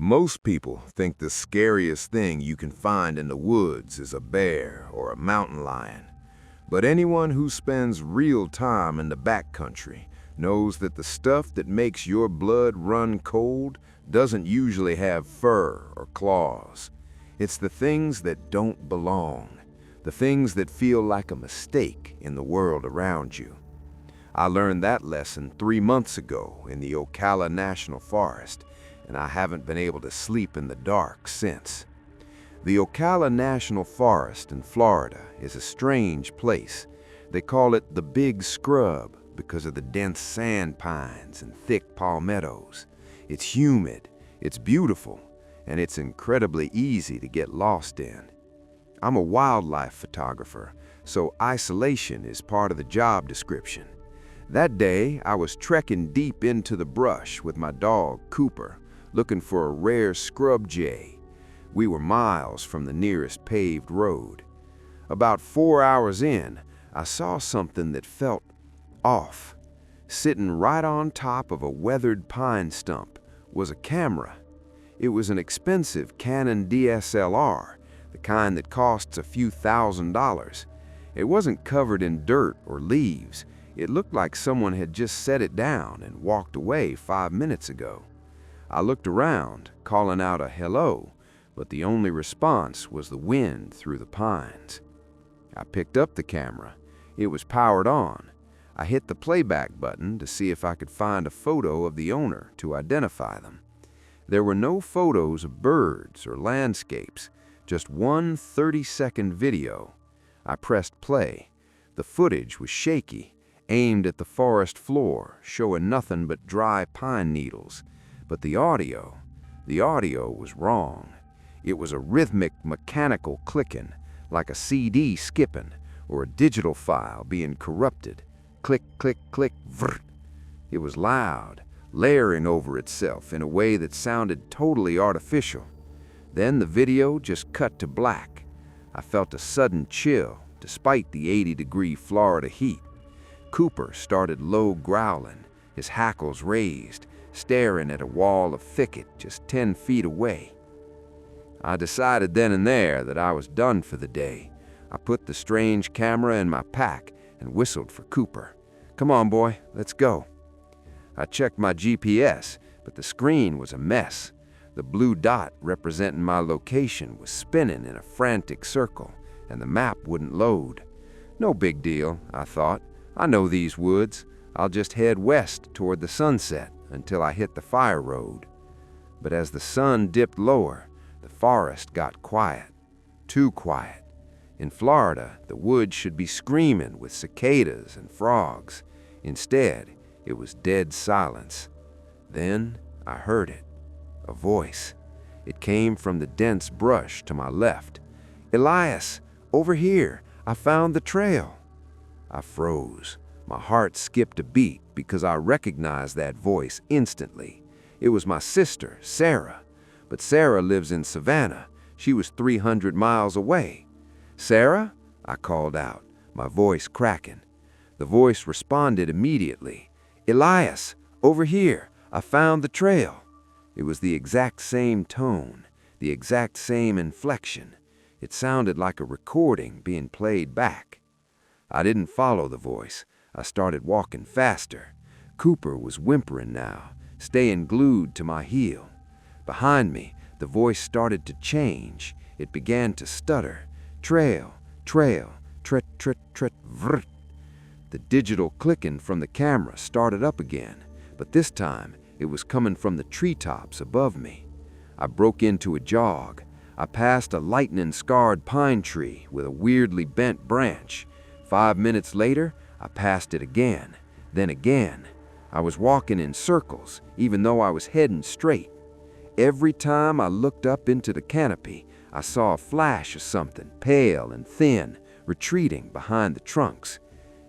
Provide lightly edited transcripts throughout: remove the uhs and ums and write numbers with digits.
Most people think the scariest thing you can find in the woods is a bear or a mountain lion. But anyone who spends real time in the backcountry knows that the stuff that makes your blood run cold doesn't usually have fur or claws. It's the things that don't belong, the things that feel like a mistake in the world around you. I learned that lesson 3 months ago in the Ocala National Forest, and I haven't been able to sleep in the dark since. The Ocala National Forest in Florida is a strange place. They call it the Big Scrub because of the dense sand pines and thick palmettos. It's humid, it's beautiful, and it's incredibly easy to get lost in. I'm a wildlife photographer, so isolation is part of the job description. That day, I was trekking deep into the brush with my dog, Cooper, looking for a rare scrub jay. We were miles from the nearest paved road. About 4 hours in, I saw something that felt off. Sitting right on top of a weathered pine stump was a camera. It was an expensive Canon DSLR, the kind that costs a few $1,000s. It wasn't covered in dirt or leaves. It looked like someone had just set it down and walked away 5 minutes ago. I looked around, calling out a hello, but the only response was the wind through the pines. I picked up the camera. It was powered on. I hit the playback button to see if I could find a photo of the owner to identify them. There were no photos of birds or landscapes, just one 30-second video. I pressed play. The footage was shaky, aimed at the forest floor, showing nothing but dry pine needles. But the audio was wrong. It was a rhythmic, mechanical clicking, like a CD skipping or a digital file being corrupted. Click, click, click, vrrt. It was loud, layering over itself in a way that sounded totally artificial. Then the video just cut to black. I felt a sudden chill, despite the 80-degree Florida heat. Cooper started low growling, his hackles raised, staring at a wall of thicket just 10 feet away. I decided then and there that I was done for the day. I put the strange camera in my pack and whistled for Cooper. "Come on, boy, let's go." I checked my GPS, but the screen was a mess. The blue dot representing my location was spinning in a frantic circle, and the map wouldn't load. No big deal, I thought. I know these woods. I'll just head west toward the sunset until I hit the fire road. But as the sun dipped lower, the forest got quiet. Too quiet. In Florida, the woods should be screaming with cicadas and frogs. Instead, it was dead silence. Then I heard it. A voice. It came from the dense brush to my left. "Elias, over here. I found the trail." I froze. My heart skipped a beat because I recognized that voice instantly. It was my sister, Sarah. But Sarah lives in Savannah. She was 300 miles away. "Sarah?" I called out, my voice cracking. The voice responded immediately. "Elias, over here. I found the trail." It was the exact same tone, the exact same inflection. It sounded like a recording being played back. I didn't follow the voice. I started walking faster. Cooper was whimpering now, staying glued to my heel. Behind me, the voice started to change. It began to stutter. "Trail, trail, tret, tret, tret, vrrt." The digital clicking from the camera started up again, but this time it was coming from the treetops above me. I broke into a jog. I passed a lightning-scarred pine tree with a weirdly bent branch. 5 minutes later, I passed it again, then again. I was walking in circles, even though I was heading straight. Every time I looked up into the canopy, I saw a flash of something, pale and thin, retreating behind the trunks.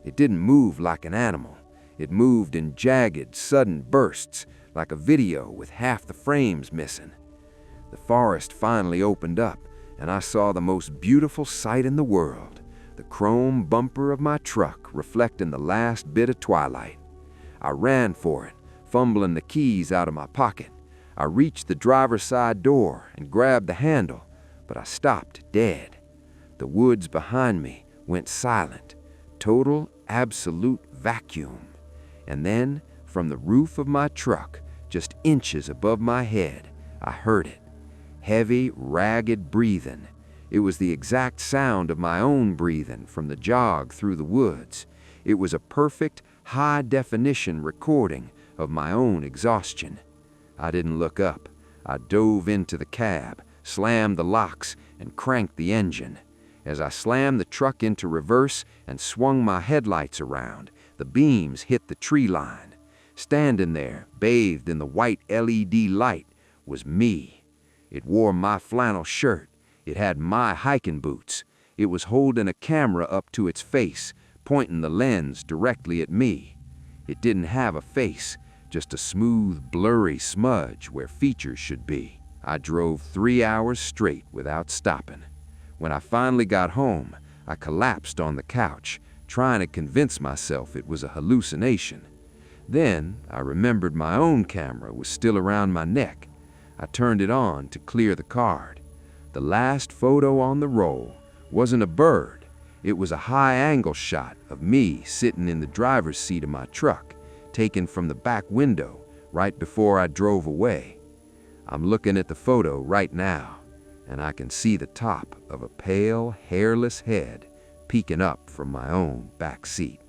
It didn't move like an animal. It moved in jagged, sudden bursts, like a video with half the frames missing. The forest finally opened up, and I saw the most beautiful sight in the world. The chrome bumper of my truck reflecting the last bit of twilight. I ran for it, fumbling the keys out of my pocket. I reached the driver's side door and grabbed the handle, but I stopped dead. The woods behind me went silent, total, absolute vacuum. And then, from the roof of my truck, just inches above my head, I heard it. Heavy, ragged breathing. It was the exact sound of my own breathing from the jog through the woods. It was a perfect, high-definition recording of my own exhaustion. I didn't look up. I dove into the cab, slammed the locks, and cranked the engine. As I slammed the truck into reverse and swung my headlights around, the beams hit the tree line. Standing there, bathed in the white LED light, was me. It wore my flannel shirt. It had my hiking boots. It was holding a camera up to its face, pointing the lens directly at me. It didn't have a face, just a smooth, blurry smudge where features should be. I drove 3 hours straight without stopping. When I finally got home, I collapsed on the couch, trying to convince myself it was a hallucination. Then I remembered my own camera was still around my neck. I turned it on to clear the card. The last photo on the roll wasn't a bird. It was a high-angle shot of me sitting in the driver's seat of my truck, taken from the back window right before I drove away. I'm looking at the photo right now, and I can see the top of a pale, hairless head peeking up from my own back seat.